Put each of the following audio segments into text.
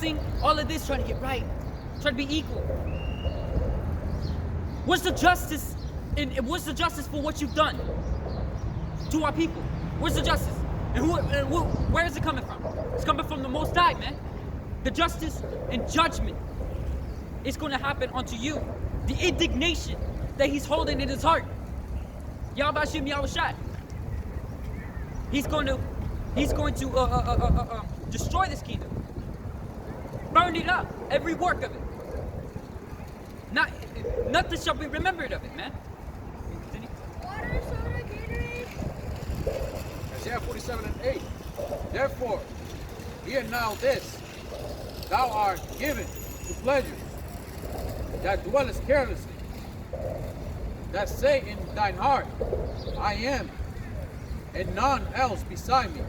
discussing all of this, trying to get right, trying to be equal. What's the justice? What's the justice for what you've done to our people? Where's the justice? And where is it coming from? It's coming from the Most High, man. The justice and judgment is going to happen unto you. The indignation that he's holding in his heart. Yahweh Hashem Yahushai. He's going to destroy this kingdom. Burn it up. Every work of it. Nothing shall be remembered of it, man. Continue. Water, soda, Gatorade. Isaiah 47:8. Therefore, hear now this. Thou art given to pleasures, that dwellest carelessly, that say in thine heart, I am, and none else beside me.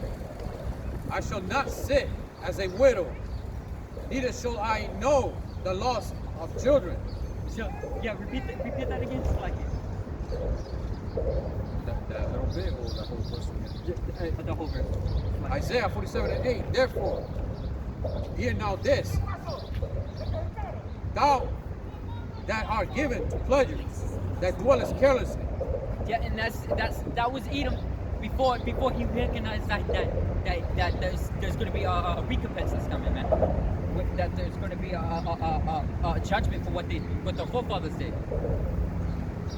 I shall not sit as a widow, neither shall I know the loss of children. Yeah, repeat that again, just like it. That little bit or the whole verse again? The whole verse. Isaiah 47:8. Therefore, hear now this. Thou that art given to pleasures, that dwellest carelessly. Yeah, and that was Edom before he recognized that there's going to be a recompense that's coming, man. That there's going to be a judgment for what the forefathers did.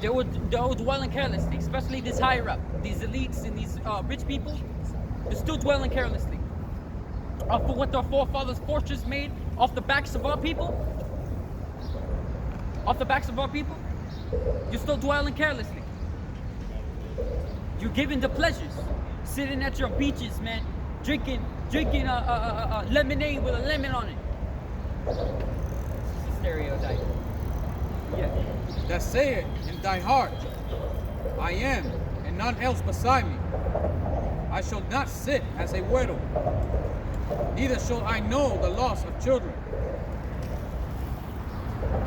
They were dwelling carelessly, especially this higher up, these elites and these rich people. They're still dwelling carelessly. For what their forefathers' fortunes made off the backs of our people. Off the backs of our people, you're still dwelling carelessly. You're giving the pleasures, sitting at your beaches, man, drinking lemonade with a lemon on it. It's a stereotype. Yeah. That sayeth in thy heart, I am, and none else beside me. I shall not sit as a widow, neither shall I know the loss of children.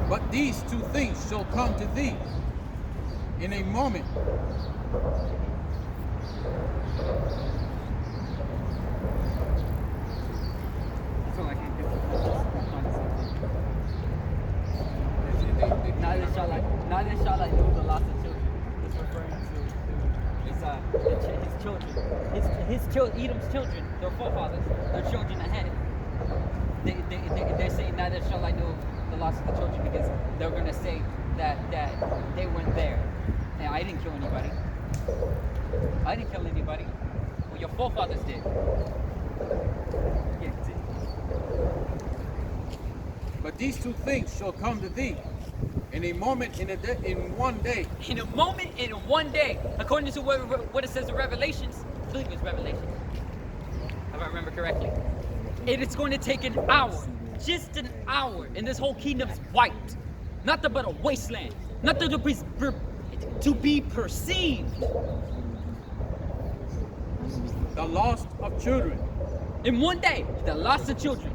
But these two things shall come to thee in a moment. Neither shall I know the loss of children. It's referring to his children. Edom's children, their forefathers, their children ahead. They're saying, neither shall I know the loss of the children, because they're going to say that they weren't there. And I didn't kill anybody. I didn't kill anybody. Well, your forefathers did. Yeah, continue. But these two things shall come to thee in a moment, in one day. In a moment, in one day. According to what it says in Revelations, I believe it's Revelation, if I remember correctly. It is going to take an hour, just an hour, and this whole kingdom's wiped. Nothing but a wasteland. Nothing to be perceived. The loss of children. In one day, the loss of children.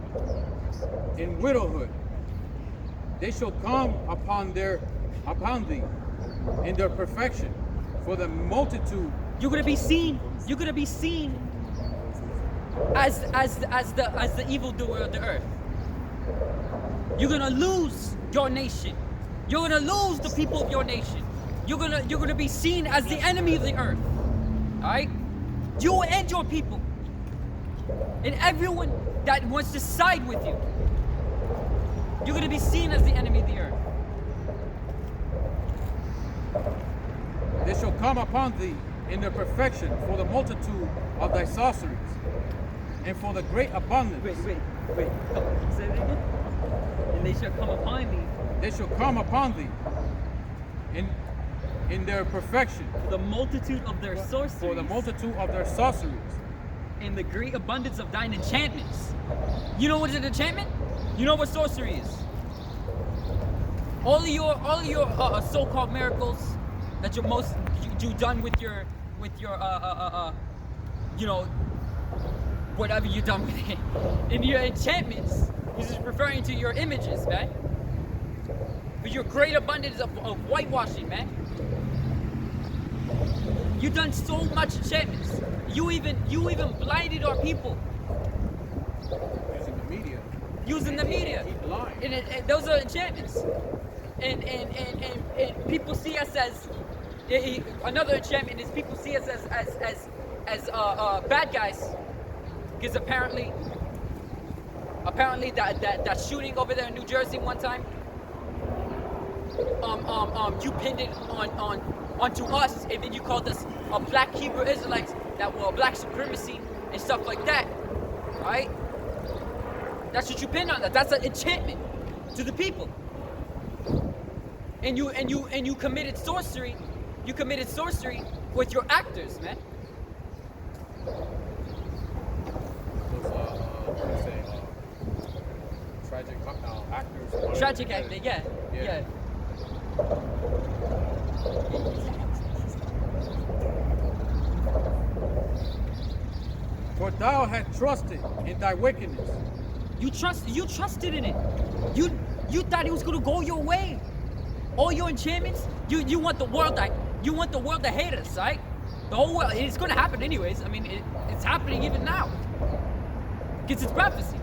In widowhood. They shall come upon thee in their perfection, for the multitude. You're gonna be seen. You're gonna be seen as the evildoer of the earth. You're gonna lose your nation. You're gonna lose the people of your nation. You're gonna be seen as the enemy of the earth. All right, you and your people, and everyone that wants to side with you. You're going to be seen as the enemy of the earth. They shall come upon thee in their perfection for the multitude of thy sorceries, and for the great abundance. Wait. Say it again. And they shall come upon thee. They shall come upon thee in their perfection. For the multitude of their sorceries. For the multitude of their sorceries. And the great abundance of thine enchantments. You know what is an enchantment? You know what sorcery is? All of your so-called miracles that you done with your whatever you done with it. And your enchantments, this is referring to your images, man. But your great abundance of whitewashing, man. You done so much enchantments. You even blinded our people. Using the media. using the media. Keep lying. And those are enchantments. And people see us as another enchantment is people see us as bad guys, because apparently that shooting over there in New Jersey one time, you pinned it onto us, and then you called us a black Hebrew Israelites that were black supremacy and stuff like that, right? That's what you pinned on that. That's an enchantment to the people. And you committed sorcery. You committed sorcery with your actors, man. Those, what do you say? Tragic actors. Tragic actor, yeah. For thou hast trusted in thy wickedness. You trusted in it. You thought it was gonna go your way. All your enchantments, you want the world to hate us, right? The whole world. It's gonna happen anyways. I mean, it's happening even now. Because it's prophecy.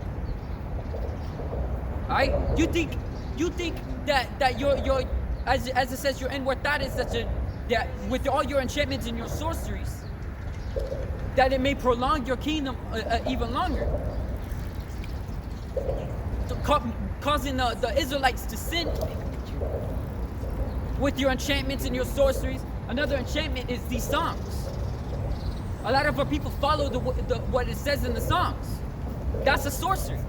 Right? You think that your as it says your inward thought is that with all your enchantments and your sorceries, that it may prolong your kingdom even longer, causing the Israelites to sin with your enchantments and your sorceries. Another enchantment is these songs. A lot of our people follow what it says in the songs. That's a sorcery.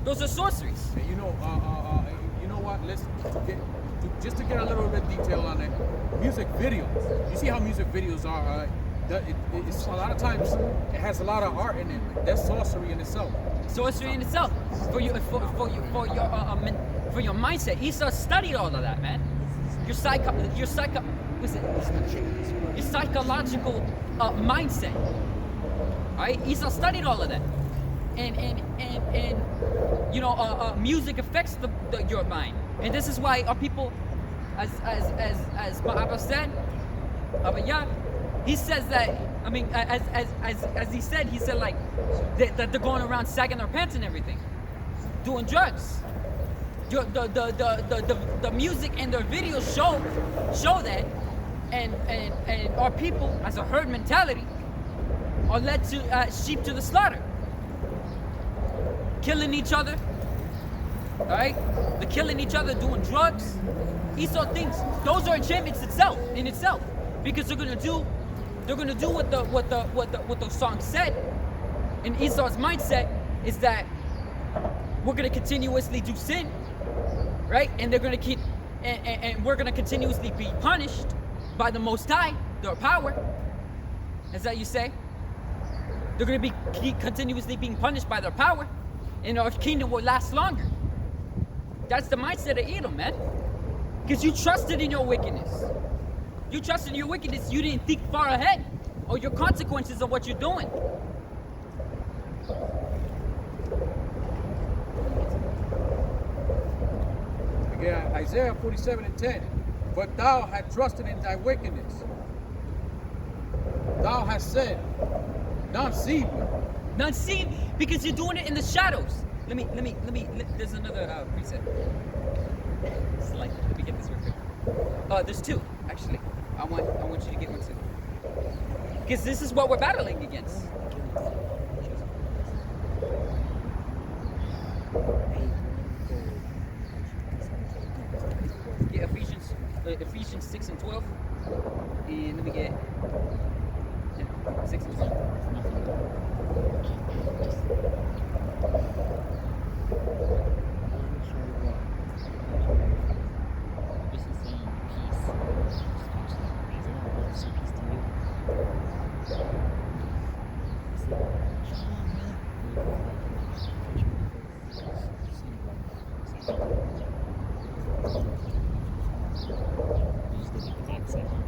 Those are sorceries. And you know what? Let's just to get a little bit detail on it. Music videos. You see how music videos are. It's a lot of times it has a lot of art in it. That's sorcery in itself. Sorcery in itself. For your mindset. Esau studied all of that, man. Your psychological mindset. Right? Esau studied all of that. And music affects your mind. And this is why our people, as Abba said, he says that, I mean, as he said like that they're going around sagging their pants and everything, doing drugs. The music and their videos show that, and our people, as a herd mentality, are led to sheep to the slaughter, killing each other. All right, they're killing each other, doing drugs. Esau thinks those are enchantments in itself, because they're gonna do what the song said. And Esau's mindset is that we're gonna continuously do sin, right? And they're gonna keep, and we're gonna continuously be punished by the Most High, their power. Is that you say? They're gonna keep continuously being punished by their power, and our kingdom will last longer. That's the mindset of Edom, man. Because you trusted in your wickedness. You trusted in your wickedness. You didn't think far ahead, or your consequences of what you're doing. Again, Isaiah 47:10. But thou hast trusted in thy wickedness. Thou hast said, none see me. None see, because you're doing it in the shadows. Let me. There's another preset. Let me get this real quick. There's two, actually. I want you to get one too. Because this is what we're battling against. Yeah, Ephesians 6 and 12. And let me get 6 and 12. This is saying peace. Say peace to you. Use the exact same one.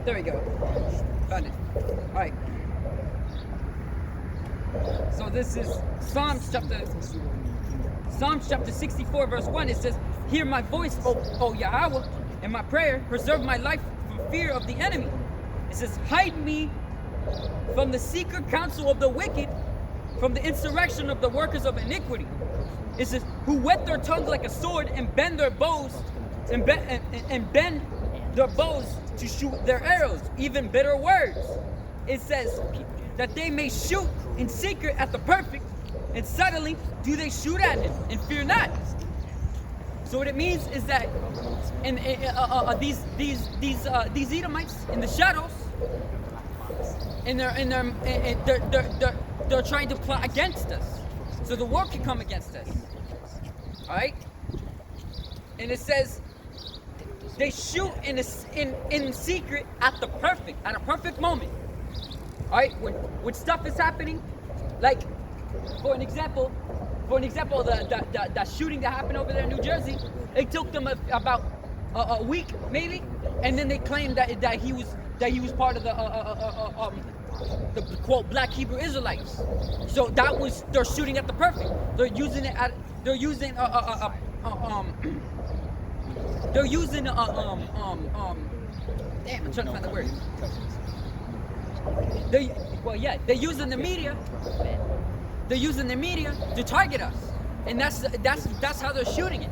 There we go. Found it. All right. So this is Psalms chapter 64, verse 1. It says, "Hear my voice, O Yahweh, and my prayer. Preserve my life from fear of the enemy." It says, "Hide me from the secret counsel of the wicked, from the insurrection of the workers of iniquity." It says, "Who whet their tongues like a sword and bend their bows and bend their bows to shoot their arrows, even bitter words." It says that they may shoot in secret at the perfect, and suddenly do they shoot at him and fear not. So what it means is that these Edomites in the shadows, and they're trying to plot against us, so the war can come against us. All right, and it says they shoot in secret at a perfect moment. All right, when stuff is happening, like for an example, the shooting that happened over there in New Jersey, it took them about a week maybe, and then they claimed that he was part of the quote black Hebrew Israelites. So they're shooting at the perfect. They're using it at damn, I'm trying to find the word. They're using the media. They're using the media to target us, and that's how they're shooting it.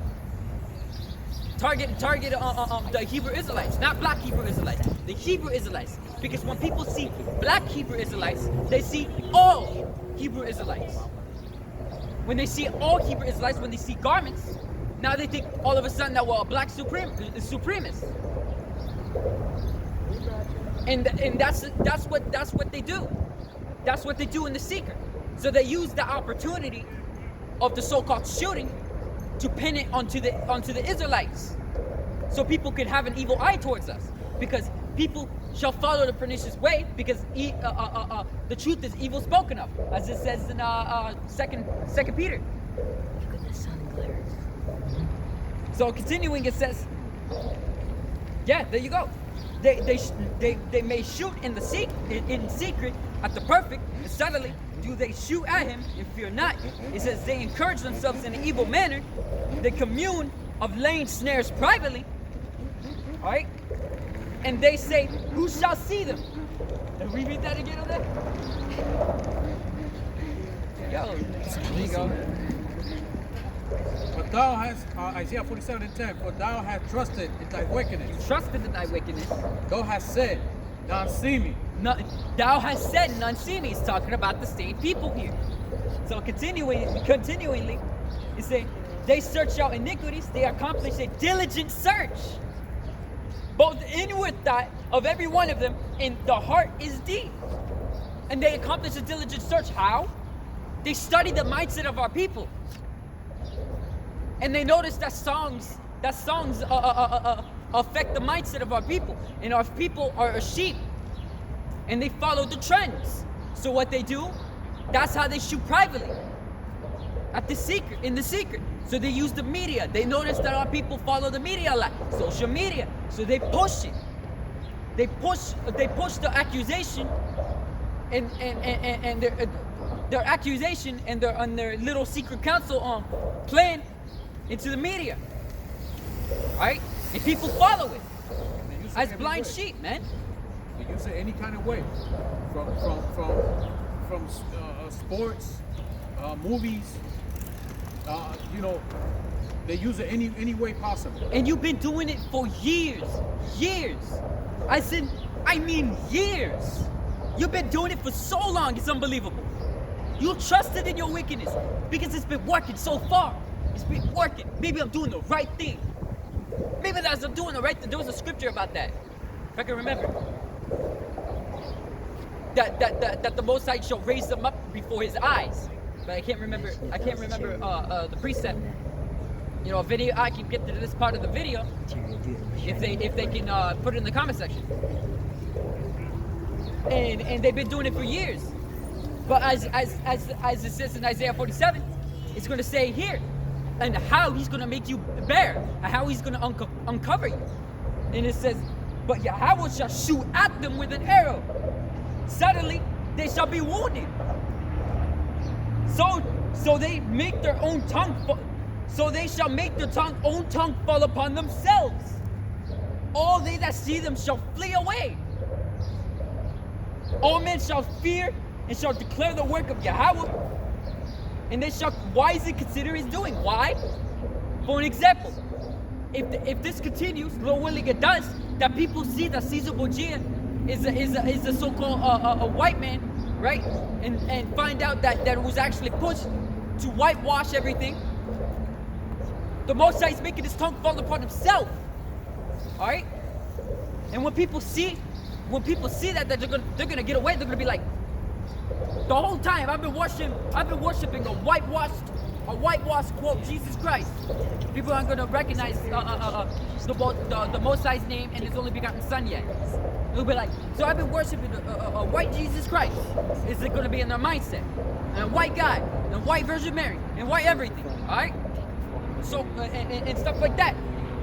Target the Hebrew Israelites, not black Hebrew Israelites, the Hebrew Israelites. Because when people see black Hebrew Israelites, they see all Hebrew Israelites. When they see all Hebrew Israelites, when they see garments, now they think all of a sudden that we're a black supremacist. And that's what they do. That's what they do in the secret. So they use the opportunity of the so-called shooting to pin it onto the Israelites, so people can have an evil eye towards us, because people shall follow the pernicious way, because the truth is evil spoken of, as it says in Second Peter. Look at the sun glare. So continuing, it says, yeah, there you go. They may shoot in secret at the perfect, and suddenly do they shoot at him and fear not. It says they encourage themselves in an evil manner. They commune of laying snares privately. All right, and they say, "Who shall see them?" Can we read that again on there? Yo, there you go. But thou hast, Isaiah 47:10, for thou hast trusted in thy wickedness. Trusted in thy wickedness. Thou hast said, none see me. Thou hast said, none see me. He's talking about the same people here. So continually, he's saying, they search out iniquities, they accomplish a diligent search, both inward thought of every one of them, and the heart is deep. And they accomplish a diligent search. How? They study the mindset of our people. And they notice that songs affect the mindset of our people. And our people are a sheep. And they follow the trends. So what they do, that's how they shoot privately. In the secret. So they use the media. They notice that our people follow the media a lot. Social media. So they push it. They push the accusation and their accusation and their little secret council plan into the media. Alright? And people follow it as blind sheep, man. They use it any kind of way, from sports, movies. They use it any way possible. And you've been doing it for years. I mean years. You've been doing it for so long, it's unbelievable. You trusted in your wickedness because it's been working so far. It's been working. Maybe I'm doing the right thing. Maybe I'm doing the right thing. There was a scripture about that, if I can remember. That the Most High shall raise them up before His eyes. But I can't remember the precept. You know, a video. I can get to this part of the video if they can put it in the comment section. and they've been doing it for years. But as it says in Isaiah 47, it's going to say here, and how he's going to make you bear, and how he's going to uncover you. And it says, but Yahweh shall shoot at them with an arrow. Suddenly they shall be wounded. So they make their own tongue. So they shall make their own tongue fall upon themselves. All they that see them shall flee away. All men shall fear and shall declare the work of Yahweh, and they shall wisely consider his doing. Why? For an example, if this continues, Lord willing it does, that people see that Caesar Borgia is a so-called a white man, right? And find out that it was actually pushed to whitewash everything. The Most High is making his tongue fall upon himself. All right? And when people see that they're gonna get away, they're gonna be like, the whole time I've been worshiping a whitewashed quote, Jesus Christ. People aren't gonna recognize the Most High's name and his only begotten Son yet. They'll be like, so I've been worshiping a white Jesus Christ. Is it gonna be in their mindset? And a white guy, and a white Virgin Mary, and white everything. All right? So and stuff like that.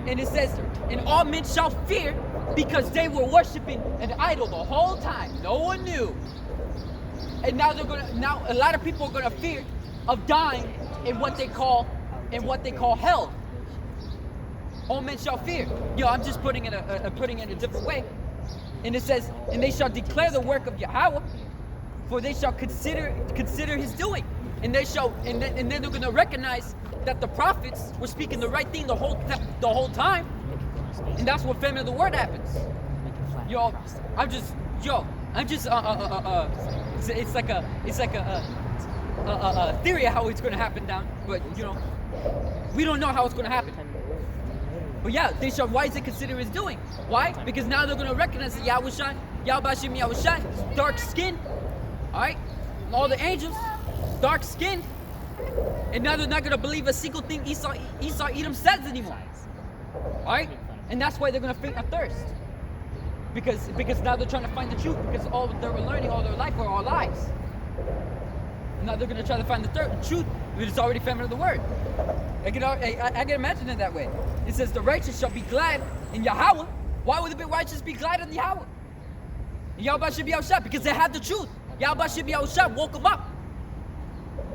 And it says, and all men shall fear, because they were worshiping an idol the whole time. No one knew. And now a lot of people are gonna fear of dying in what they call hell. All men shall fear. I'm just putting it a different way. And it says, and they shall declare the work of Yahweh, for they shall consider his doing. And then they're gonna recognize that the prophets were speaking the right thing the whole time. And that's what famine of the word happens. It's like a theory of how it's going to happen down, but we don't know how it's going to happen. But yeah, they shall wisely consider his doing. Why? Because now they're going to recognize that Yahweh Bashim Yahushua, dark skin, all right, and all the angels, dark skin, and now they're not going to believe a single thing Esau Edom says anymore. All right, and that's why they're going to faint of thirst. Because now they're trying to find the truth, because all they were learning all their life were all lies. Now they're going to try to find the truth, but it's already famine of the word. I can imagine it that way. It says the righteous shall be glad in Yahweh. Why would the righteous be glad in Yahweh? Yahweh should be Yahushua, because they had the truth. Yahweh should be Yahushua, woke them up.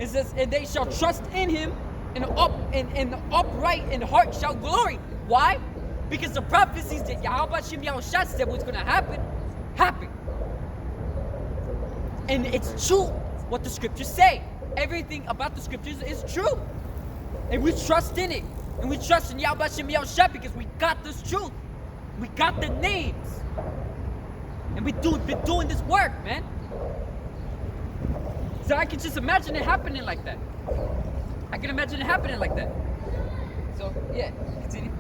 It says, and they shall trust in him, and the upright in heart shall glory. Why? Because the prophecies that Yahweh Shem Yahushua said was going to happen. And it's true what the scriptures say. Everything about the scriptures is true. And we trust in it. And we trust in Yahweh Shem Yahushua because we got this truth. We got the names. And we've been doing this work, man. So I can just imagine it happening like that. So, yeah, continue.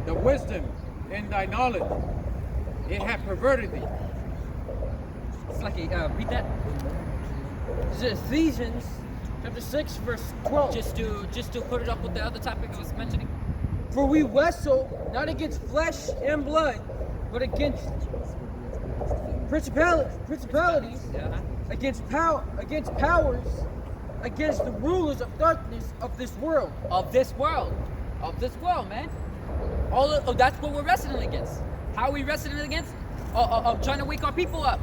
The wisdom in thy knowledge, it hath perverted thee. It's like read that. This is Ephesians chapter 6, verse 12. Just to put it up with the other topic I was mentioning. For we wrestle not against flesh and blood, but against principalities, against powers, against the rulers of darkness of this world. Of this world, man. That's what we're wrestling against. How are we wrestling against? Trying to wake our people up.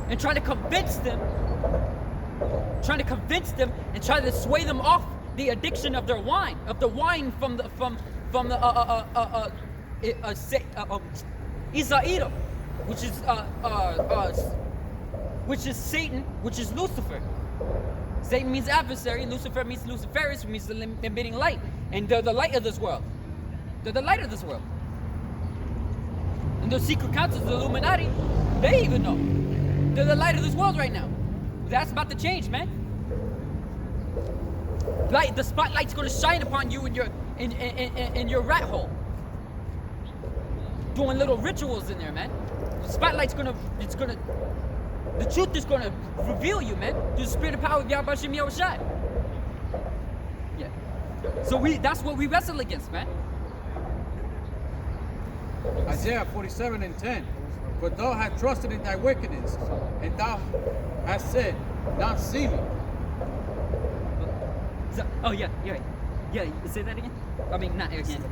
And trying to convince them and try to sway them off the addiction of their wine, from the Esau Edom, which is Satan, which is Lucifer. Satan means adversary, Lucifer means Luciferus, which means the emitting light. And they're the light of this world. And those secret councils, the Illuminati, they even know. They're the light of this world right now. That's about to change, man. The spotlight's gonna shine upon you in your rat hole. Doing little rituals in there, man. The spotlight's the truth is gonna reveal you, man. Through the spirit of power of Yahweh Shem Yahushua. Yeah. So that's what we wrestle against, man. Isaiah 47 and 10. For thou hast trusted in thy wickedness, and thou hast said, Not see me. Oh yeah, yeah, yeah. Say that again. I mean, not again.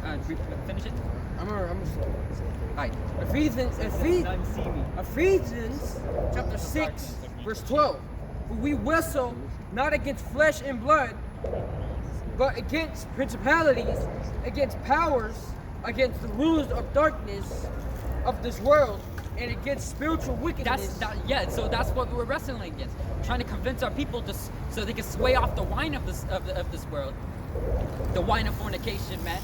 Finish it. I'm Alright. Ephesians Not see me. Ephesians chapter 6, verse 12. For we wrestle not against flesh and blood, but against principalities, against powers, against the rulers of darkness of this world, and against spiritual wickedness. So that's what we were wrestling against. Trying to convince our people so they can sway off the wine of this world. The wine of fornication, man.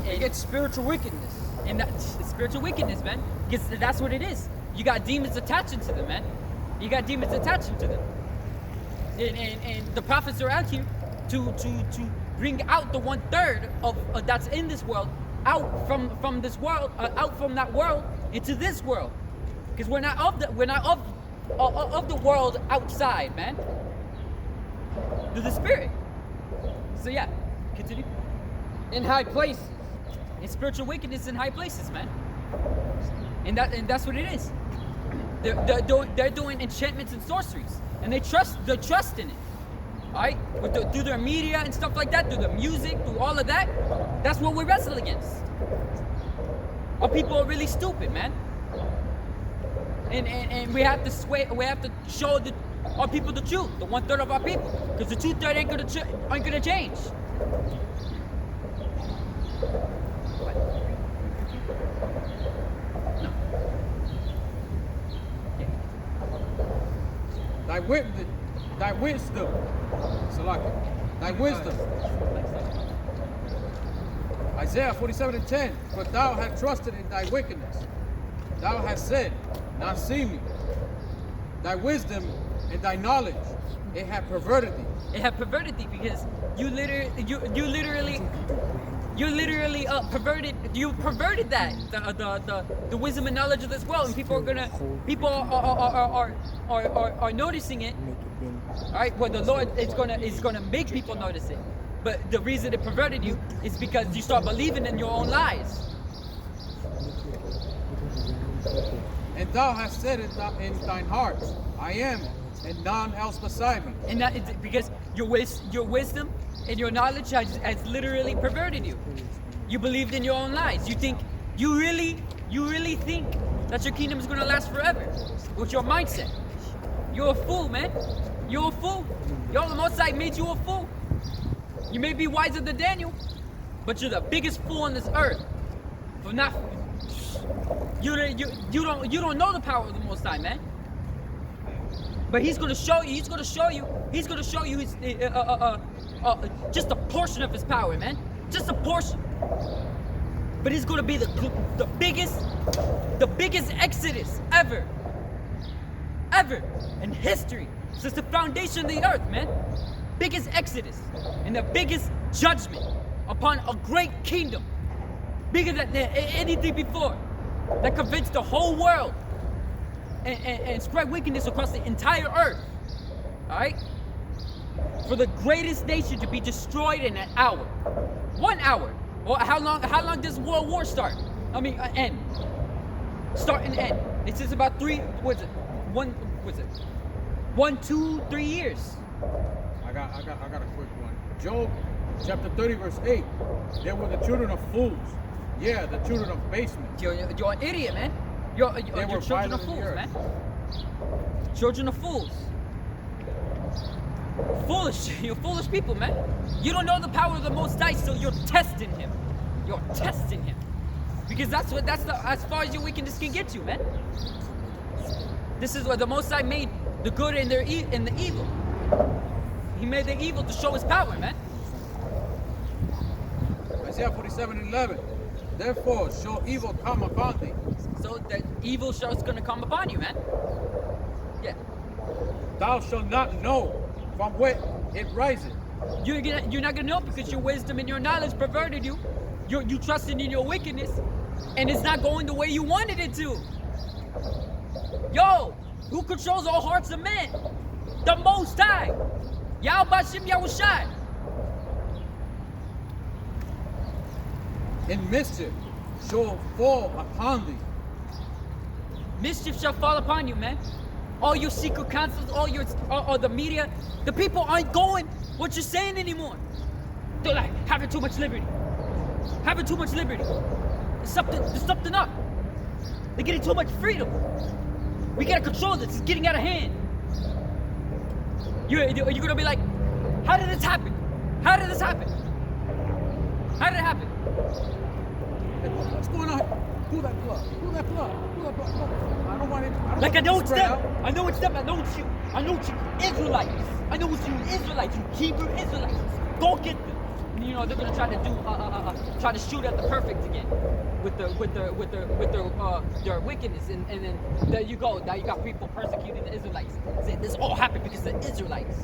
Against spiritual wickedness. And that's spiritual wickedness, man. Because that's what it is. You got demons attaching to them, man. You got demons attaching to them. And the prophets are out here to bring out the 1/3 of that's in this world out from this world, out from that world into this world. Because we're not of the world outside, man. To the spirit. So yeah, continue. In high places. It's spiritual wickedness in high places, man. And that's what it is. They're doing enchantments and sorceries, and they trust in it. All right, through their media and stuff like that, through the music, through all of that. That's what we wrestle against. Our people are really stupid, man. And we have to show our people the truth, the 1/3 of our people, because the 2/3 ain't gonna change. Thy wisdom, Salaki, thy wisdom. Isaiah 47 and 10. For thou hast trusted in thy wickedness. Thou hast said, Not see me. Thy wisdom and thy knowledge, it hath perverted thee. It had perverted thee because you literally perverted that the wisdom and knowledge of this world, and people are noticing it. All right, well, the Lord is gonna make people notice it, but the reason it perverted you is because you start believing in your own lies. And thou hast said in thine heart, I am, and none else beside me. And that is because your wisdom and your knowledge has literally perverted you. You believed in your own lies. You really think that your kingdom is gonna last forever with your mindset. You're a fool, man. You're a fool. Yo, the Most High made you a fool. You may be wiser than Daniel, but you're the biggest fool on this earth. For not, you don't know the power of the Most High, man. But He's gonna show you. He's gonna show you His, just a portion of His power, man. Just a portion. But it's gonna be the biggest exodus ever in history since the foundation of the earth, man. Biggest exodus and the biggest judgment upon a great kingdom, bigger than anything before, that convinced the whole world and spread wickedness across the entire earth. All right, for the greatest nation to be destroyed in an hour, 1 hour. Well, how long does World War start? I mean, end. Start and end. It says about 1, 2, 3 years. I got a quick one. Job chapter 30 verse 8. There were the children of fools. Yeah, the children of basement. You're an idiot, man. You're children of fools, man. Children of fools. Foolish. You're foolish people, man. You don't know the power of the Most High, so you're testing Him. You're testing Him. Because that's as far as your wickedness can get you, man. This is what the Most High made the good and the evil. He made the evil to show His power, man. Isaiah 47:11. Therefore shall evil come upon thee. So that evil is going to come upon you, man. Yeah. Thou shalt not know from whence it riseth. You're not gonna know because your wisdom and your knowledge perverted you. You trusted in your wickedness, and it's not going the way you wanted it to. Yo, who controls all hearts of men? The Most High. Yahweh Bashim Yahushai. In mischief shall fall upon thee. Mischief shall fall upon you, man. All your secret councils, all the media, the people aren't going what you're saying anymore. They're like having too much liberty. Having too much liberty. There's something up. They're getting too much freedom. We gotta control this. It's getting out of hand. You're gonna be like, how did this happen? How did this happen? How did it happen? Hey, what's going on? Pull that plug. Pull that plug. Pull that plug. I don't want it. Like I know want it's it to them. spread out. I know it's them. I know it's you. I know it's you Israelites. I know it's you Israelites. You Hebrew Israelites. Go get them. You know they're gonna try to try to shoot at the perfect again with their wickedness, and then there you go. Now you got people persecuting the Israelites. Saying this all happened because of the Israelites.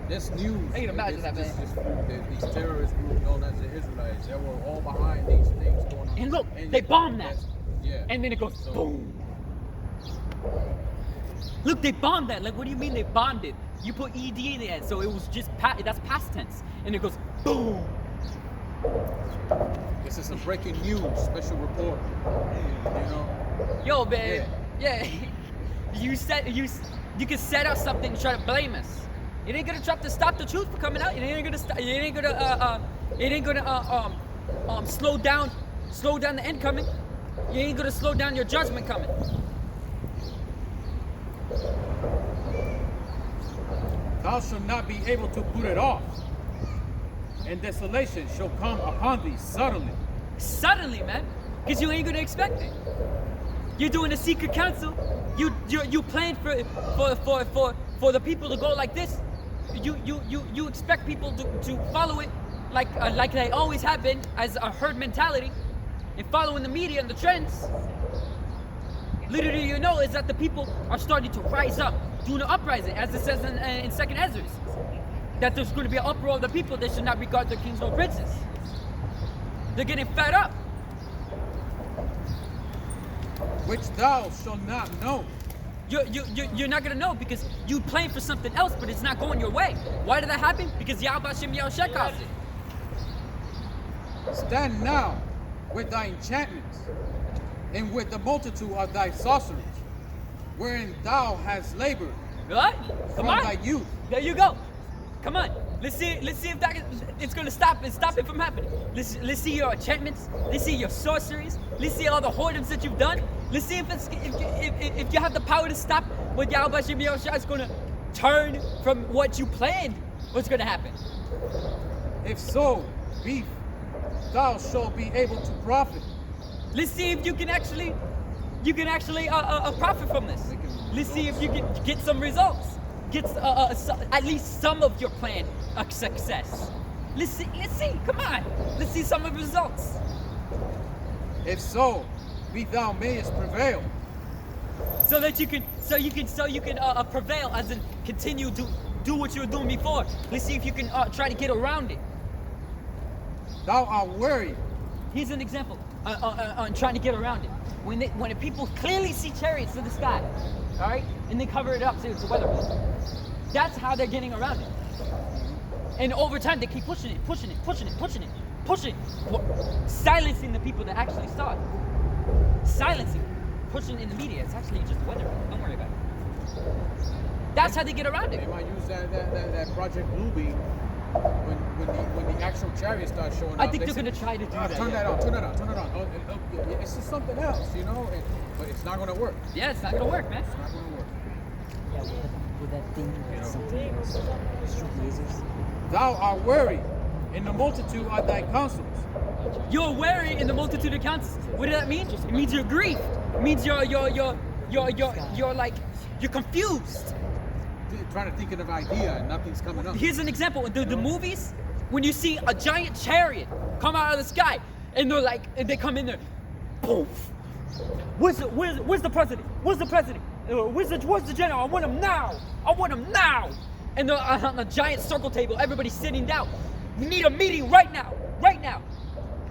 This news, I can imagine that, man. these terrorist groups known as the Israelites, they were all behind these things going on. And look, they bombed that. Yeah. And then it goes So- boom. Look, they bombed that. Like, what do you mean they bombed it? You put ED in the end, so it was just that's past tense, and it goes boom. This is a breaking news special report. You know, Yo, man, yeah. you can set up something and try to blame us. It ain't gonna try to stop the truth from coming out. It ain't gonna slow down the end coming. You ain't gonna slow down your judgment coming. thou shalt not be able to put it off, and desolation shall come upon thee suddenly. Suddenly, man, because you ain't gonna expect it. You're doing a secret council. You plan for the people to go like this. You expect people to follow it like they always have been, as a herd mentality, and following the media and the trends. Literally, you know, is that the people are starting to rise up, doing an uprising, as it says in Second Ezra, that there's going to be an uproar of the people. They should not regard their kings or princes. They're getting fed up. Which thou shalt not know. You're not gonna know because you plan for something else, but it's not going your way. Why did that happen? Because Yahweh Hashem Yahushua caused it. Stand now with thy enchantments, and with the multitude of thy sorceries, wherein thou hast labored What? Come from on. thy youth. There you go. Come on. Let's see if it's gonna stop it from happening. Let's see your enchantments. Let's see your sorceries. Let's see all the whoredoms that you've done. Let's see if you have the power to stop what Yahweh Hashem Yahushua is gonna turn from what you planned. What's gonna happen? If so be thou shalt be able to profit. Let's see if you can actually profit from this. Let's see if you can get some results. Get at least some of your plan a success. Let's see. Come on. Let's see some of the results. If so be thou mayest prevail. So that you can prevail, as in continue to do what you were doing before. Let's see if you can try to get around it. Thou art weary. Here's an example on trying to get around it. When the people clearly see chariots in the sky, all right, and they cover it up, so it's a weather balloon. That's how they're getting around it. And over time, they keep pushing it, silencing the people that actually saw it. Silencing, pushing in the media. It's actually just a weather balloon. Don't worry about it. That's how they get around They it. might use that Project Bluebeam when the actual chariot starts showing up. I think they they're say, gonna try to do that. Turn yeah. that on. Oh, it's just something else, you know. But it's not gonna work. Yeah, it's not gonna work, man. It's not gonna work. Yeah, with that thing, with something else. Shoot lasers. Thou art weary in the multitude of thy counsels. You're weary in the multitude of counsels. What does that mean? It means you're grieved. It means you're confused. Trying to think of an idea and nothing's coming up. Here's an example. In the movies, when you see a giant chariot come out of the sky, and they come in there, boom. Where's the president? Where's the president? Where's the general? I want him now. And they're on a giant circle table. Everybody's sitting down. We need a meeting right now.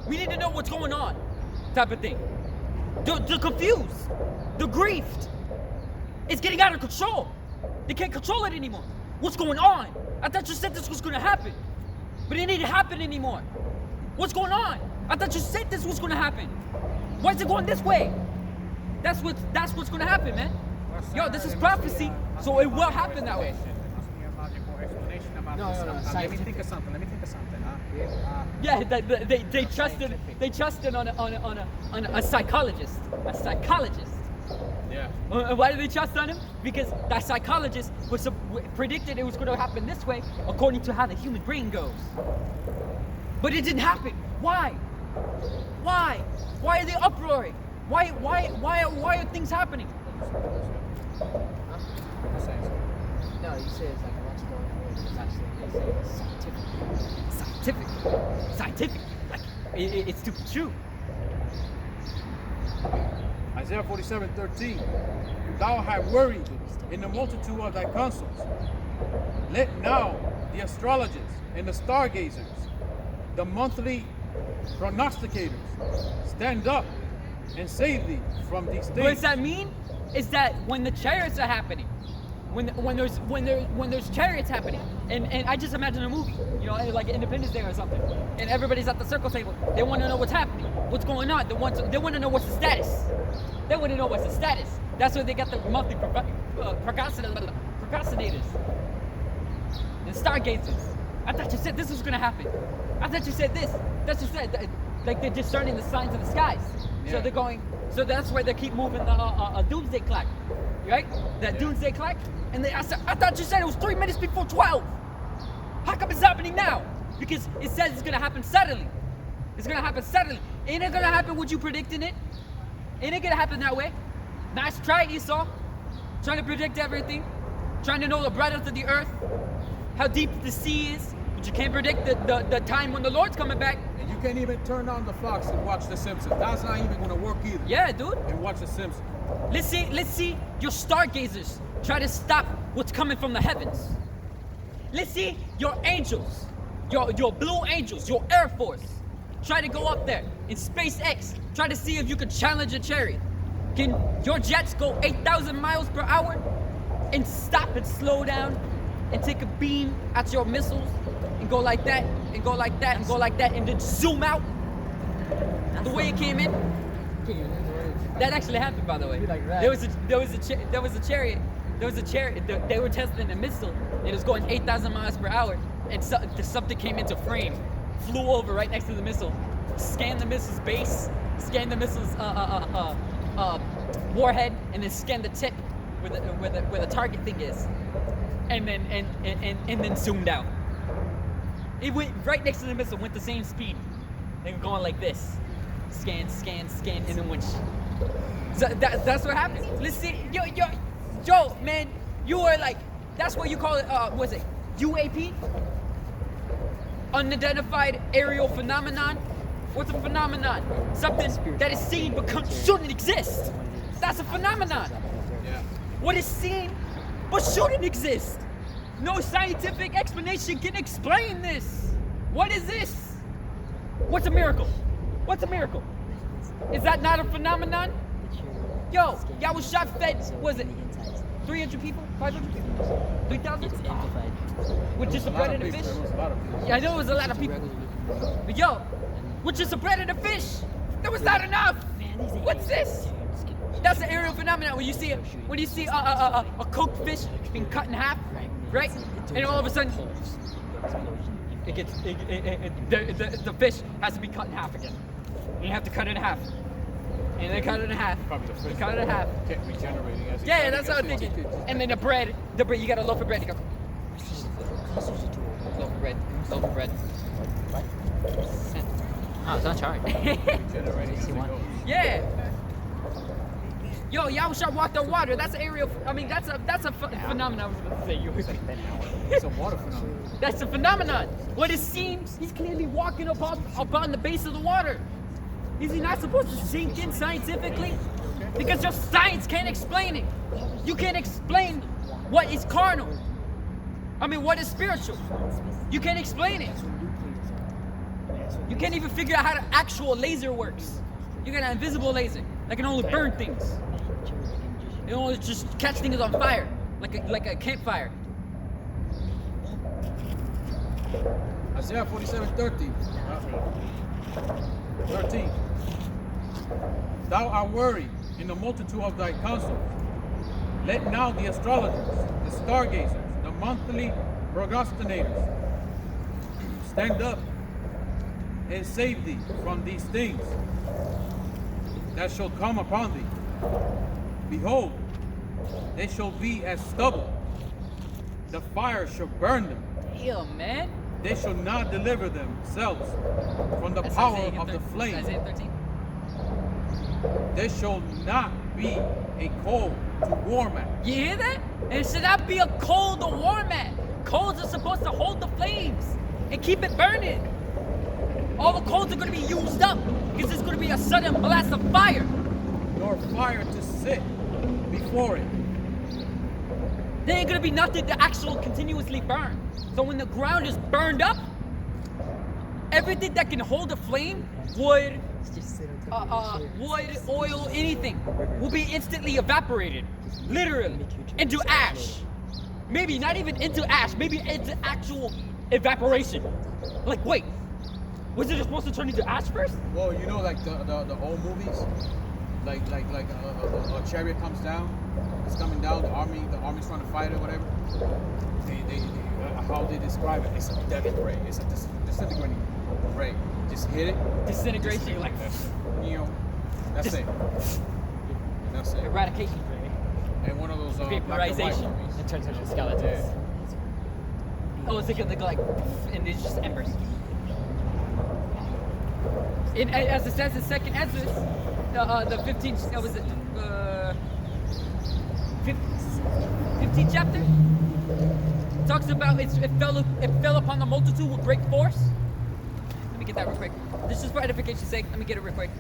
We need to know what's going on, type of thing. They're confused. They're grieved. It's getting out of control. They can't control it anymore. What's going on? I thought you said this was going to happen, but it didn't happen anymore. What's going on? I thought you said this was gonna happen. Why is it going this way? That's what's gonna happen, man. Yo, this is prophecy, so it will happen that way. No, Let me scientific. think of something. Yeah, they trusted on a psychologist. A psychologist. Yeah. Why did they trust on him? Because that psychologist predicted it was going to happen this way according to how the human brain goes. But it didn't happen. Why? Why? Why are they uproaring? Why are things happening? No, you say it's like a logical knowledge. It's actually it's scientific. Scientific. Like, it's too true. Isaiah 47:13. Thou hast worried in the multitude of thy counsels. Let now the astrologers and the stargazers, the monthly prognosticators, stand up and save thee from these things. What does that mean? Is that when the chariots are happening, when there's chariots happening, and I just imagine a movie, you know, like Independence Day or something, and everybody's at the circle table. They want to know what's happening, what's going on. They want to know what's the status. They want to know what's the status. That's why they got the monthly procrastinators and stargazers. I thought you said this was gonna happen. I thought you said this. That's what you said. Like they're discerning the signs of the skies. So Yeah. they're going. So that's why they keep moving the doomsday clock, right? That doomsday clock. And I thought you said it was 3 minutes before 12. How come it's happening now? Because it says it's gonna happen suddenly. It's gonna happen suddenly. Ain't it gonna happen with you predicting it? Ain't it gonna happen that way? Nice try, Esau. Trying to predict everything. Trying to know the breadth of the earth. How deep the sea is. But you can't predict the time when the Lord's coming back. And you can't even turn on the Fox and watch The Simpsons. That's not even gonna work either. Yeah, dude. And watch The Simpsons. Let's see your stargazers try to stop what's coming from the heavens. Let's see your angels, your blue angels, your Air Force, try to go up there in SpaceX, try to see if you can challenge a chariot. Can your jets go 8,000 miles per hour and stop and slow down and take a beam at your missiles and go like that and go like that and go like that and then zoom out the way it came in? That actually happened, by the way. Like that. There was a chariot. They were testing a missile. It was going 8,000 miles per hour, and something came into frame, flew over right next to the missile, scanned the missile's base, scanned the missile's warhead, and then scanned the tip where the target thing is, and then zoomed out. It went right next to the missile, went the same speed. They were going like this, scan, and then went. So that's what happened. Let's see, yo, man, you are like, that's what you call it. What's it? UAP? Unidentified aerial phenomenon. What's a phenomenon? Something that is seen but shouldn't exist. That's a phenomenon. Yeah. What is seen but shouldn't exist. No scientific explanation can explain this. What is this? What's a miracle? What's a miracle? Is that not a phenomenon? Yo, y'all was shot fed, was it 300 people? 500 people? 3,000? It's amplified. With just a bread and a fish? Yeah, I know it was a lot of people. But yo, with just a bread and a fish, that was not enough. What's this? That's an aerial phenomenon when you see a cooked fish being cut in half, right? And all of a sudden, it gets the fish has to be cut in half again. And you have to cut it in half. And then cut it in half. Probably the fish Cut it in half. kept regenerating as Yeah, that's what I'm thinking. And then the bread, you got a loaf of bread. You go, loaf of bread. Oh, it's not charged. Regenerating as it one. goes. Yeah. Yo, Yahushua walked on water. That's an aerial. I mean, that's a phenomenon. I was about to say you. It's a water phenomenon. That's a phenomenon. What it seems, he's clearly walking upon the base of the water. Is he not supposed to sink in scientifically? Because your science can't explain it. You can't explain what is carnal. I mean, what is spiritual. You can't explain it. You can't even figure out how the actual laser works. You got an invisible laser that can only burn things. It can only just catch things on fire, like a campfire. Isaiah 47:30. 13. Thou art worried in the multitude of thy counsels. Let now the astrologers, the stargazers, the monthly prognosticators stand up and save thee from these things that shall come upon thee. Behold, they shall be as stubble. The fire shall burn them. Damn, man. They shall not deliver themselves from the That's power Isaiah of the 13. flame. Isaiah 13. There shall not be a coal to warm at. You hear that? And should not be a coal to warm at. Coals are supposed to hold the flames and keep it burning. All the coals are going to be used up because it's going to be a sudden blast of fire. Nor fire to sit before it. There ain't going to be nothing to actually continuously burn. So when the ground is burned up, everything that can hold a flame, wood, wood, oil, anything, will be instantly evaporated, literally, into ash. Maybe not even into ash, maybe into actual evaporation. Like, wait, was it supposed to turn into ash first? Well, you know, like the old movies, like a chariot comes down, it's coming down, the army's trying to fight it, whatever. How they describe it? It's a death ray. It's a disintegrating ray. Just hit it. Disintegration, Just like you know, that's it. That's it. eradication, And one of those black and white vaporization. movies. It turns into skeletons. Yeah. Oh, it's gonna go like, and it's just embers. As it says in Second Ezra, the 15th, was it 15th chapter? Talks about it fell upon the multitude with great force. Let me get that real quick. This is for edification's sake. Let me get it real quick.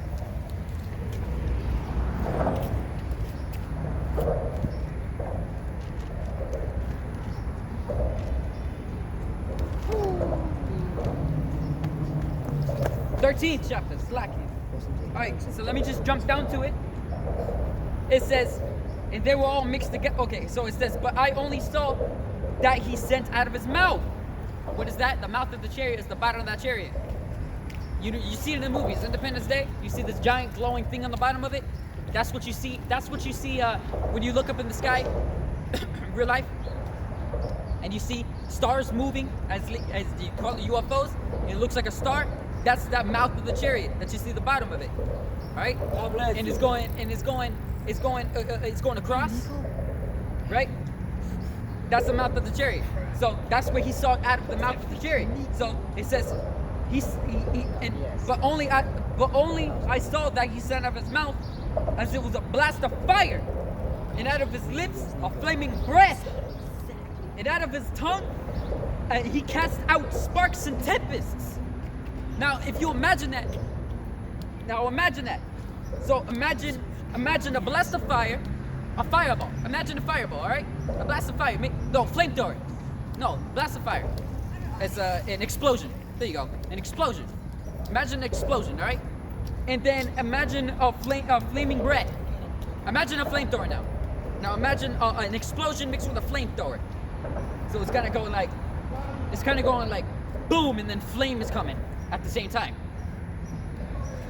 Thirteenth chapter, slacking. Alright, so let me just jump down to it. It says, and they were all mixed together. Okay, so it says, but I only saw that he sent out of his mouth. What is that? The mouth of the chariot is the bottom of that chariot. You see it in the movies, Independence Day. You see this giant glowing thing on the bottom of it. That's what you see. That's what you see when you look up in the sky, real life, and you see stars moving as you call it UFOs. And it looks like a star. That's that mouth of the chariot that you see the bottom of it. All right, and it's going across, right? That's the mouth of the chariot. So that's where he saw out of the mouth of the chariot. So it says, but only I saw that he sent out of his mouth as it was a blast of fire, and out of his lips a flaming breath, and out of his tongue he cast out sparks and tempests. Now, if you imagine that, So imagine a blast of fire, a fireball. Imagine a fireball, all right? A blast of fire. No, flamethrower. No, blast of fire. It's an explosion. There you go, an explosion. Imagine an explosion, all right? And then imagine a flaming breath. Imagine a flamethrower now. Now imagine an explosion mixed with a flamethrower. So it's kind of going like boom, and then flame is coming at the same time.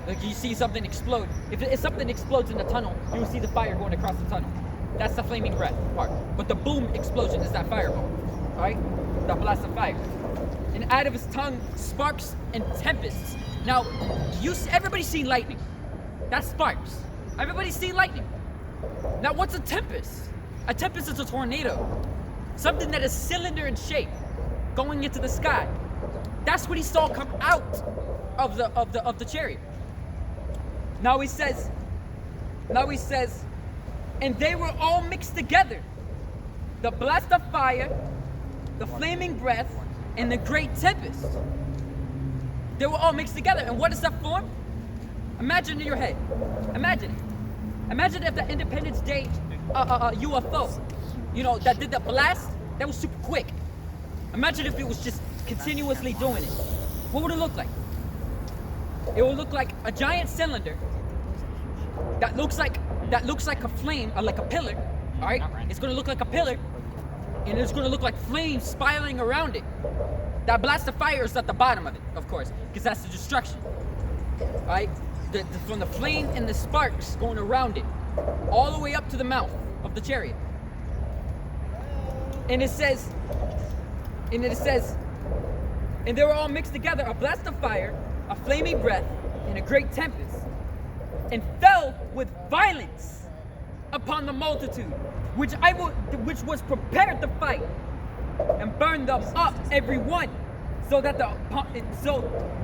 Like you see something explode. If something explodes in the tunnel, you will see the fire going across the tunnel. That's the flaming breath part. But the boom explosion is that fireball. Alright? That blast of fire. And out of his tongue, sparks and tempests. Now, everybody's seen lightning. That's sparks. Everybody's seen lightning. Now, what's a tempest? A tempest is a tornado. Something that is cylinder in shape, going into the sky. That's what he saw come out of the chariot. Now he says, and they were all mixed together. The blast of fire, the flaming breath, and the great tempest. They were all mixed together. And what does that form? Imagine in your head. Imagine it. Imagine if the Independence Day UFO, that did the blast, that was super quick. Imagine if it was just continuously doing it. What would it look like? It would look like a giant cylinder that looks like a flame, or like a pillar. All right, it's gonna look like a pillar, and it's gonna look like flames spiraling around it. That blast of fire is at the bottom of it, of course, because that's the destruction. right? From the flame and the sparks going around it, all the way up to the mouth of the chariot. And it says, and they were all mixed together, a blast of fire, a flaming breath, and a great tempest, and fell with violence upon the multitude, which was prepared to fight, and burned them up every one, so that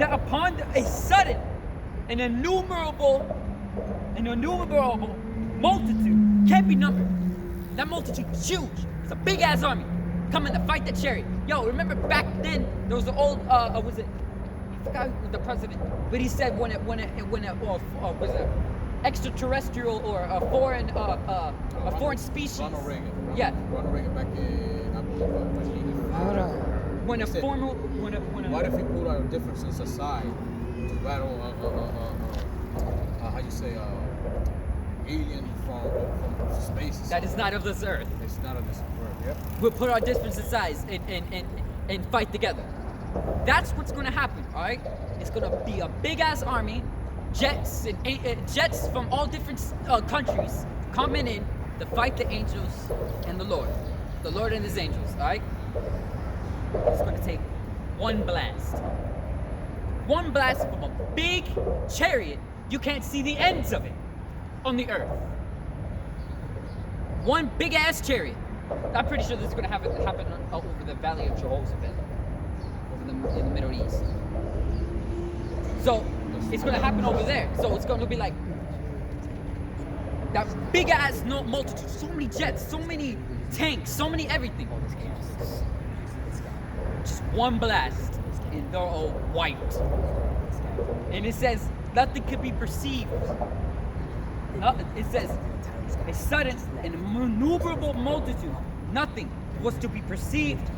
upon a sudden an innumerable multitude can't be numbered. That multitude is huge. It's a big ass army coming to fight the chariot. Yo, remember back then there was the old was it? I forgot the president, but he said when it was it extraterrestrial or a foreign species. Ronald Reagan. Yeah. Ronald Reagan back in, I believe, When a He said, formal what if we put our differences aside to battle how you say alien from space? that is not of this earth. It's not on this earth. Yep. We'll put our differences aside and fight together. That's what's going to happen, all right? It's going to be a big-ass army, jets from all different countries coming in to fight the angels and the Lord and his angels, all right? It's going to take one blast. One blast from a big chariot. You can't see the ends of it on the earth. One big-ass chariot. I'm pretty sure this is going to happen over the Valley of Jehoshaphat, in the Middle East. So it's going to happen over there. So it's going to be like that big ass multitude, so many jets, so many tanks, so many everything. Just one blast, and they're all wiped. And it says nothing could be perceived. It says a sudden and innumerable multitude. Nothing was to be perceived,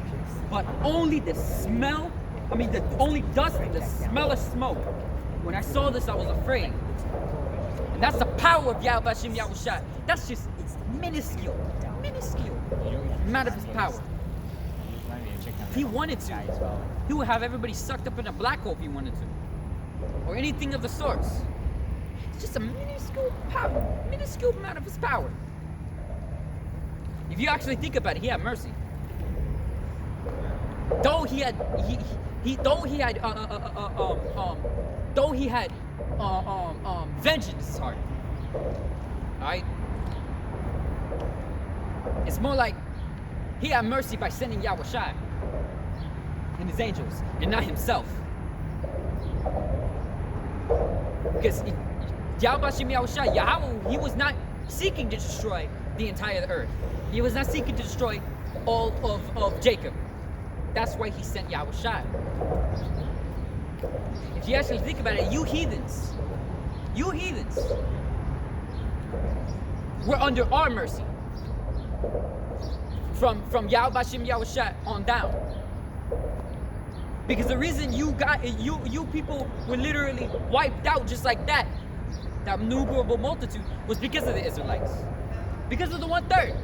but only the smell. The only dust and the smell of smoke. When I saw this, I was afraid. And that's the power of Yahweh Hashem Yahushua. That's just minuscule amount of his power. If he wanted to, he would have everybody sucked up in a black hole if he wanted to. Or anything of the sorts. It's just a minuscule amount of his power. If you actually think about it, he had mercy. Though he had vengeance in his heart. Alright? It's more like he had mercy by sending Yahushua and his angels, and not himself. Because Yahweh Hashem Yahushua, Yahweh, he was not seeking to destroy the entire earth. He was not seeking to destroy all of Jacob. That's why he sent Yahushua. If you actually think about it, you heathens, were under our mercy. From Yahweh Hashem Yahushua on down. Because the reason you people were literally wiped out just like that innumerable multitude, was because of the Israelites. Because of the 1/3,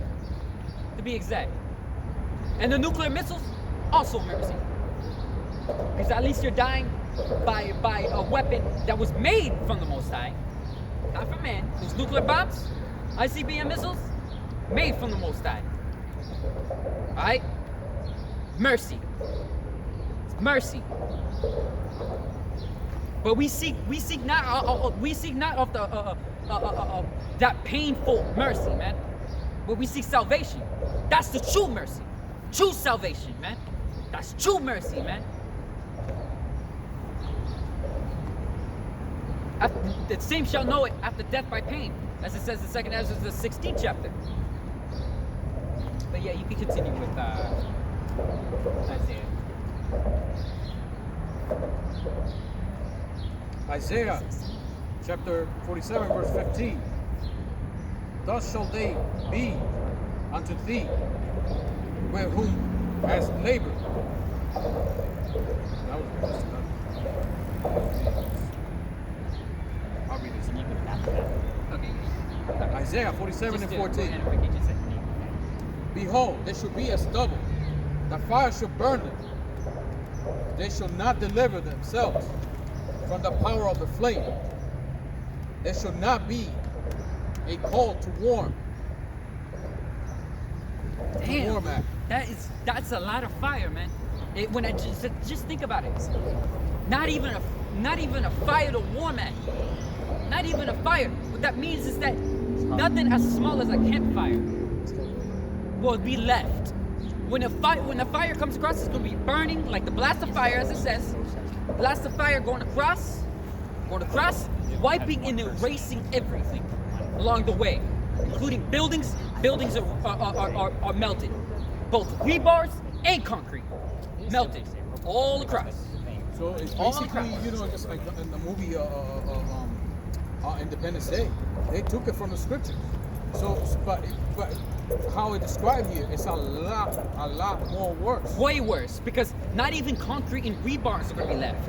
to be exact. And the nuclear missiles, also mercy. Because at least you're dying by a weapon that was made from the Most High, not from man. Those nuclear bombs, ICBM missiles, made from the Most High. Alright? Mercy. It's mercy. But we seek not of the that painful mercy, man. But we seek salvation. That's the true mercy. True salvation, man. That's true mercy, man. The same shall know it after death by pain, as it says in 2 Ezra, the 16th chapter. But yeah, you can continue with Isaiah. Isaiah chapter 47 verse 15. Thus shall they be unto thee with whom hast labored. That was just enough. I'll read this. Okay. Isaiah 47 and 14. Just say. Behold, they shall be as stubble. The fire shall burn them. They shall not deliver themselves. from the power of the flame. There should not be a call to warm. Damn. Warm at. That's a lot of fire, man. When I just think about it, not even a fire to warm at. Not even a fire. What that means is that nothing as small as a campfire will be left. When the fire comes across, it's gonna be burning like the blast of fire, as it says. Blast of fire going across, wiping and erasing everything along the way, including buildings. Buildings are melted, both rebars and concrete, melted all across. So it's All basically, across. you know, just like in the movie Independence Day, they took it from the scriptures. So, but how it described here, it's a lot more worse. Way worse, because not even concrete and rebars are gonna be left.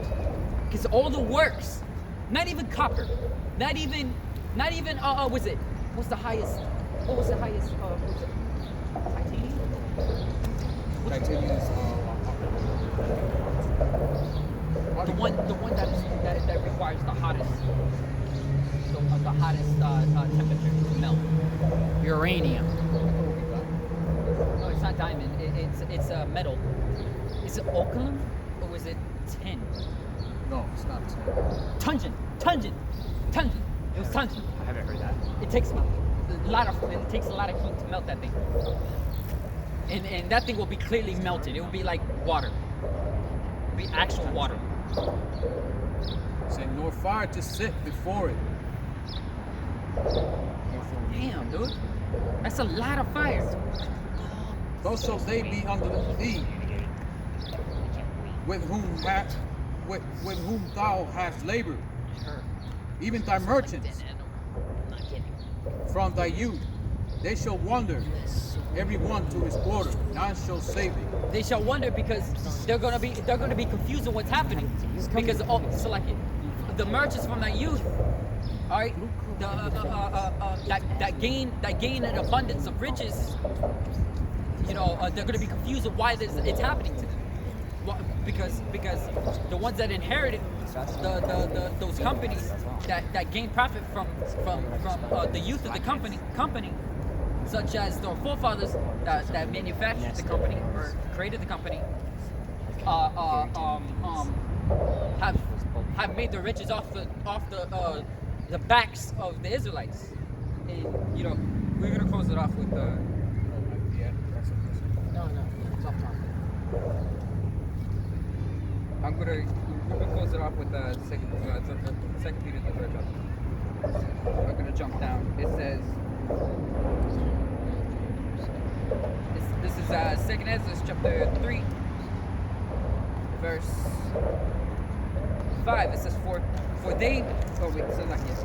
Because all the works, not even copper, not even what's the highest? What was the highest? Was it titanium? Titanium is The one that requires the hottest temperature to melt. Uranium. No, it's not diamond. It's a metal. Is it alkaline or was it tin? no, it's not. Tungent. It was tungent. I haven't heard that. It takes a lot of heat to melt that thing. And that thing will be clearly melted. It will be like water. It will be actual water. Saying nor fire to sit before it. Damn, dude. That's a lot of fire. Thus shall they be under thee, with whom thou hast labored, even thy merchants from thy youth. They shall wander, every one to his quarter. None shall save thee. They shall wonder because they're gonna be confused on what's happening. Because the merchants from that youth, all right, that gain an abundance of riches. You know, they're gonna be confused of why it's happening to them. Because the ones that inherited those companies that gain profit from the youth of the company, such as the forefathers that manufactured the company or created the company, have made their riches off the backs of the Israelites. And you know, we're gonna close it off with No, it's off topic. we're gonna close it off with second Peter the third chapter. We're gonna jump down. It says. This is Second Ezra chapter 3, verse 5. It says, for they. Oh wait, so not yet.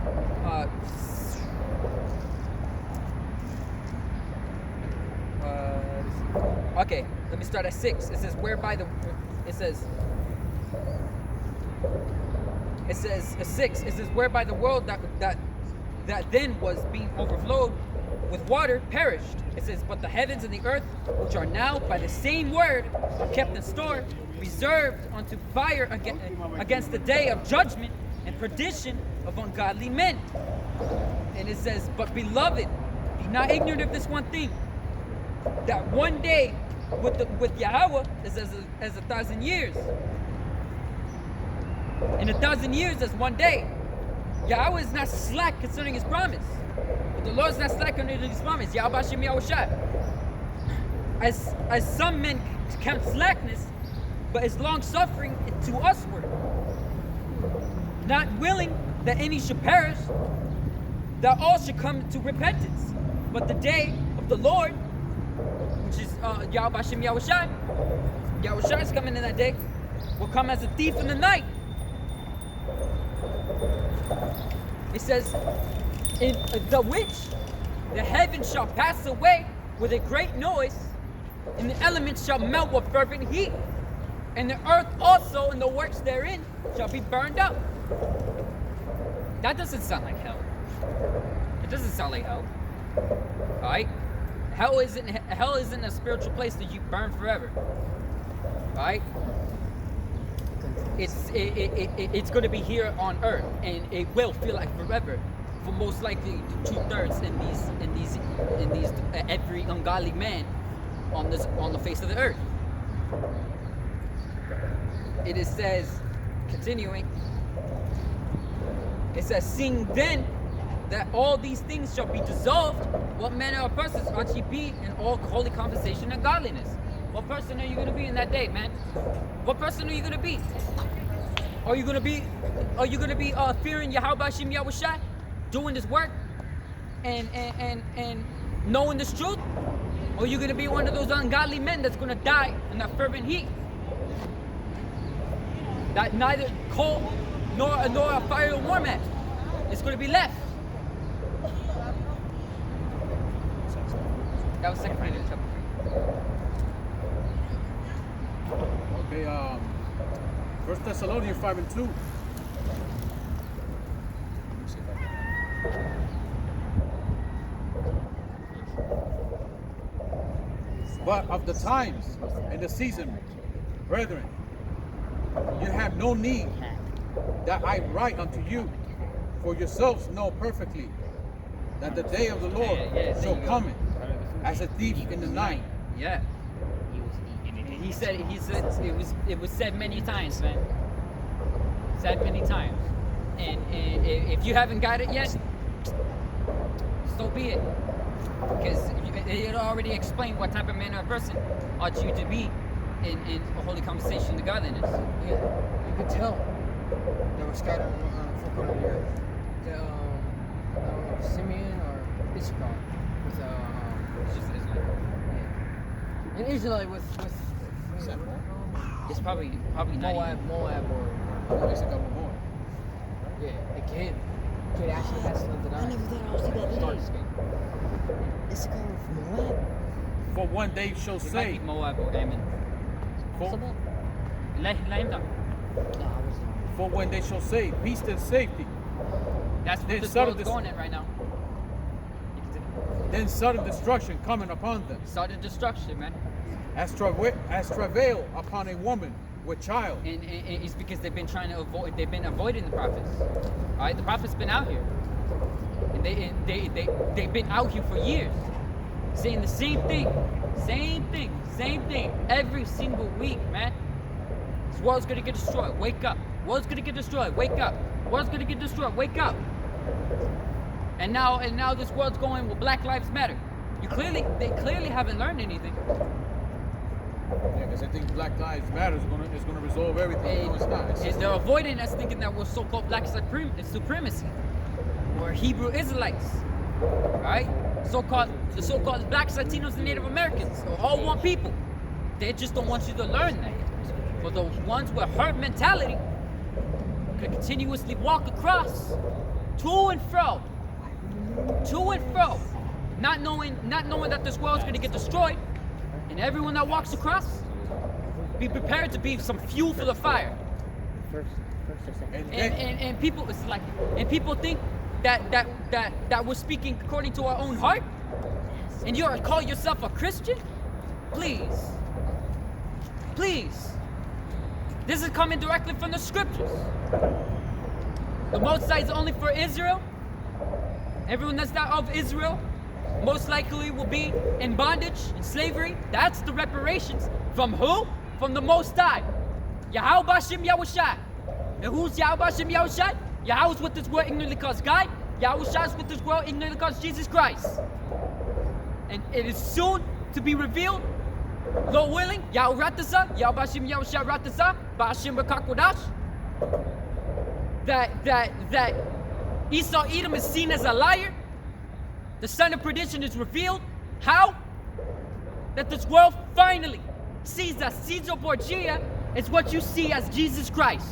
Okay, let me start at 6. It says, It says 6. It says, whereby the world that then was being overflowed with water perished. It says, but the heavens and the earth, which are now by the same word kept in store, reserved unto fire against the day of judgment and perdition of ungodly men. And it says, but beloved, be not ignorant of this one thing, that one day with Yahweh is as 1,000 years. And 1,000 years is one day. Yahweh is not slack concerning his promise. But the Lord is not slack concerning his promise. Yahweh Hashem Yahushua. As some men count slackness, but is long suffering to usward, not willing that any should perish, that all should come to repentance. But the day of the Lord, which is Yahweh Hashem Yahushua, Yahushua is coming in that day, will come as a thief in the night. It says, in the which the heavens shall pass away with a great noise, and the elements shall melt with fervent heat, and the earth also and the works therein shall be burned up. That doesn't sound like hell. It doesn't sound like hell. Alright? Hell isn't a spiritual place that you burn forever. Alright? it's going to be here on earth, and it will feel like forever for most likely 2/3 in these every ungodly man on the face of the earth. It says, continuing, it says, seeing then that all these things shall be dissolved, what manner of persons ought ye be in all holy conversation and godliness? What person are you going to be in that day, man? What person are you going to be? Are you going to be fearing Yahweh Hashem Yahushua, doing this work and knowing this truth? Or are you going to be one of those ungodly men that's going to die in that fervent heat? That neither coal nor a fire or warm at is going to be left. That was 2 Corinthians chapter 3. Okay, 1 Thessalonians 5:2. But of the times and the season, brethren, you have no need that I write unto you, for yourselves know perfectly that the day of the Lord shall come as a thief in the night. Yeah. He said it was said many times, man. Said many times. And if you haven't got it yet, so be it. Because it already explained what type of man or person ought you to be in a holy conversation to godliness. Yeah, you could tell they were scattered on the four corners of the earth. I don't know, Simeon or Issachar with It's just Israel. yeah. An Israelite with It's probably not even. Moab or There's a couple more. yeah, the kid actually has something to I die. never thought I would see that Start today. escape. It's coming from Moab. For one day shall It might say, be Moab or Ammon. for, Let him know. No, I wasn't. for when they shall say, peace and safety, That's Then what this start world's this- going at right now. then sudden destruction coming upon them, Sudden destruction, man. as travail upon a woman with child. And it's because they've been trying to avoid. They've been avoiding the prophets. All right, the prophets been out here, and they've been out here for years, saying the same thing, every single week, man. This world's gonna get destroyed. Wake up. World's gonna get destroyed. Wake up. World's gonna get destroyed. Wake up. And now this world's going with Black Lives Matter. They clearly haven't learned anything. Yeah, because I think Black Lives Matter is gonna resolve everything. No, it's not. It's And just, they're avoiding us, thinking that we're so-called black supremacy. We're Hebrew Israelites, right? The so-called blacks, Latinos, and Native Americans are all one people. They just don't want you to learn that. But the ones with herd mentality could continuously walk across, to and fro, not knowing that this world's gonna get destroyed. And everyone that walks across, be prepared to be some fuel for the fire. First or second. And people, it's like, and people think that we're speaking according to our own heart, and you call yourself a Christian? Please, this is coming directly from the scriptures. The Most High is only for Israel. Everyone that's not of Israel most likely will be in bondage, in slavery. That's the reparations. From who? From the Most High. Yahweh Hashem Yahushua. And who's Yahweh Hashem Yahushua? Yahweh's with this world ignorantly calls God. Yahushua's with this world ignorantly calls Jesus Christ. And it is soon to be revealed, Lord willing, Yahweh Ratasa, Yahweh Hashem Yahushua Ratasa, Ba'ashem B'Kakodash, that Esau Edom is seen as a liar. The son of perdition is revealed. How? That this world finally sees that Caesar Borgia is what you see as Jesus Christ.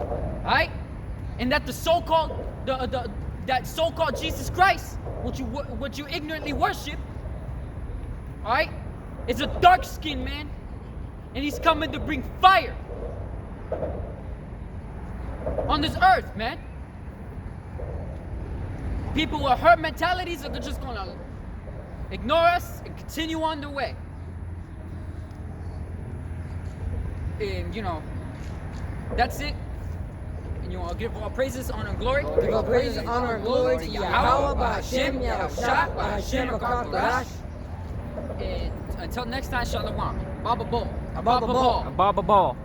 Alright? And that the so-called that so-called Jesus Christ, what you ignorantly worship, alright, is a dark-skinned man, and he's coming to bring fire on this earth, man. People with herd mentalities are just gonna ignore us and continue on their way. And, you know, that's it. And you want to give all praises, honor, and glory. Give all praises, honor, and glory to Yahweh, Ba'Hashem, Yahushua, Ba'Hashem, HaKadosh. And until next time, Shalom. Baba Bo. Baba Ball. Baba Ball.